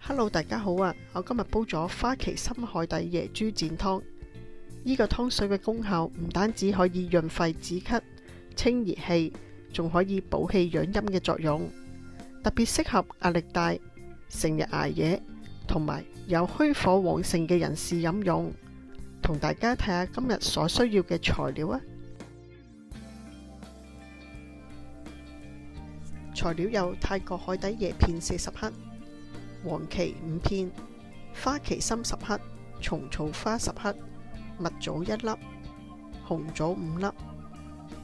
Hello，大家好啊！我今日煲咗花旗參海底椰豬展湯。呢個湯水嘅功效唔單止可以潤肺止咳、清熱氣，仲可以補氣養陰嘅作用，特別適合壓力大、成日捱夜同埋有虛火旺盛嘅人士飲用。同大家睇下今日所需要嘅材料啊！材料有泰國海底椰片40克、黃芪5片、花旗參10克、蟲草花10克、蜜棗1粒、紅棗5粒、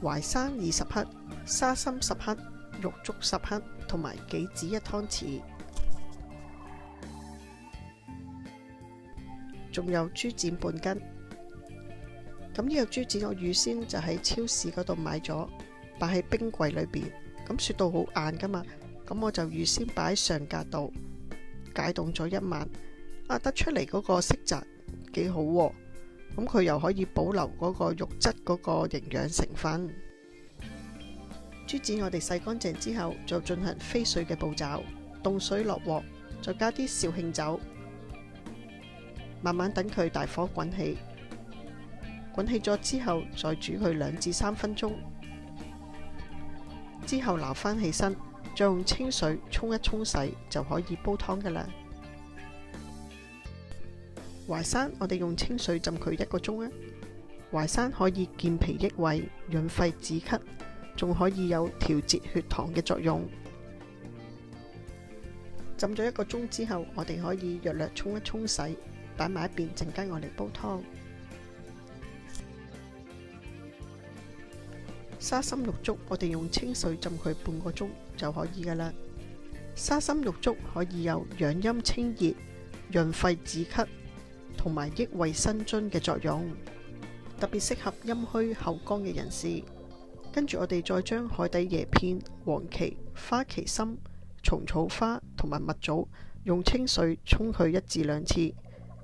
淮山20克、沙參10克、玉竹10克同埋杞子1湯匙，仲有豬展半斤。咁呢個豬展我預先就喺超市嗰度買咗，擺喺冰櫃裏邊。咁雪到好硬噶嘛，咁我就預先擺喺上格度解凍咗1晚，得出嚟嗰個色澤幾好喎。咁佢又可以保留嗰個肉質嗰個營養成分。豬展我哋洗乾淨之後，就進行飛水嘅步驟，凍水落鑊，再加啲紹興酒，慢慢等佢大火滾起。滾起咗之後，再煮佢2至3分鐘。之後撈翻起身，再用清水沖一沖洗就可以煲湯噶啦。淮山我哋用清水浸佢1個鐘啊。淮山可以健脾益胃、潤肺止咳，仲可以有調節血糖嘅作用。浸咗1個鐘之後，我哋可以略略沖一沖洗，擺埋一邊，陣間我嚟煲湯。沙參玉竹我哋用清水浸佢半個鐘就可以噶啦。沙參玉竹可以有養陰清熱、潤肺止咳同埋益胃生津嘅作用，特別適合陰虛口乾嘅人士。跟住我哋再將海底椰片、黃芪、花旗參、蟲草花同埋蜜棗用清水沖佢1至2次，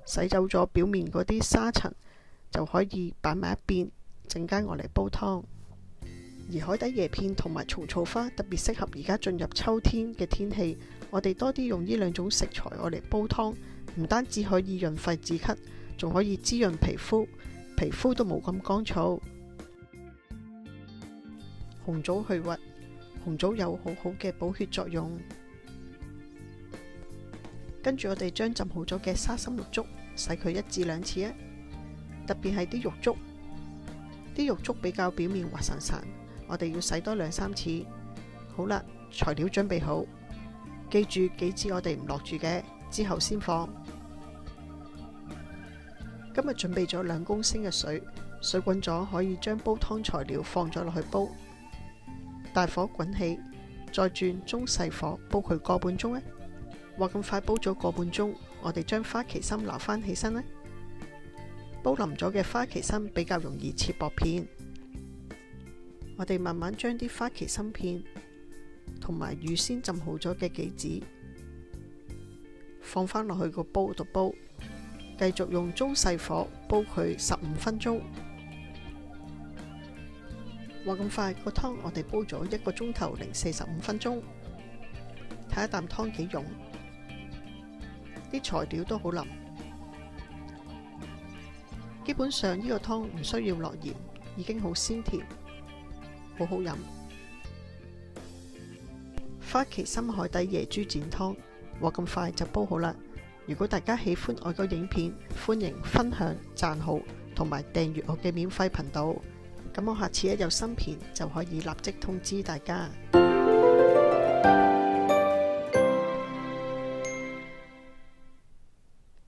洗走咗表面嗰啲沙塵，就可以擺埋一邊，陣間我嚟煲湯。而海底椰片同埋蟲草花特別適合而家進入秋天嘅天氣，我哋多啲用呢2種食材我嚟煲湯，唔單止可以潤肺止咳，仲可以滋潤皮膚，皮膚都冇咁乾燥。紅棗去核，紅棗有好好嘅補血作用。跟住我哋將浸好咗嘅沙參玉竹洗佢1至2次啊，特別係啲玉竹，啲玉竹比較表面滑潺潺，我哋要洗多2、3次。好啦，材料準備好，記住杞子我哋唔落住嘅，之後先放。今日準備咗2公升嘅水，水滾咗可以將煲湯材料放咗落去煲，大火滾起，再轉中細火煲佢個半鐘。話咁快煲咗個半鐘，我哋將花旗參撈翻起身咧。煲腍咗嘅花旗參比較容易切薄片，我哋慢慢將啲花旗參片同埋預先浸好咗嘅杞子放返落去個煲度煲，繼續用中細火煲佢15分鐘。話咁快個湯我哋煲咗1個鐘頭零45分鐘，睇一啖湯幾溶，啲材料都好腍。基本上呢個湯唔需要落鹽，已經好鮮甜，好好飲。花旗參海底椰豬展湯，話咁快就煲好啦。如果大家喜歡我個影片，歡迎分享、讚好同埋訂閱我嘅免費頻道。咁我下次一有新片就可以立即通知大家。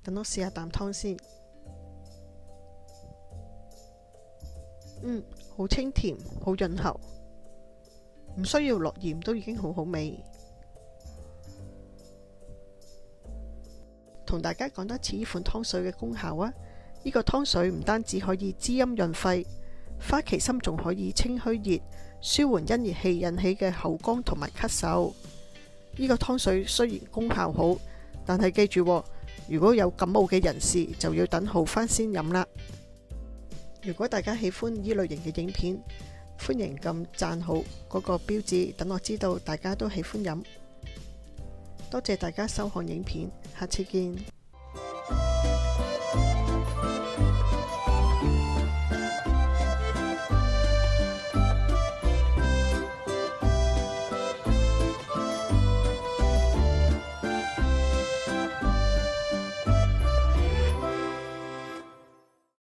等我試下啖湯先。好清甜，好潤喉，唔需要落鹽都已經好好味。同大家講多次呢款湯水嘅功效啊！呢個湯水唔單止可以滋陰潤肺，花旗參仲可以清虛熱，舒緩因熱氣引起嘅口乾同埋咳嗽。呢個湯水雖然功效好，但係記住，如果有感冒嘅人士就要等好返先飲啦。如果大家喜歡呢類型嘅影片，歡迎撳讚好嗰個標誌，等我知道大家都喜歡飲。多謝大家收看影片，下次見。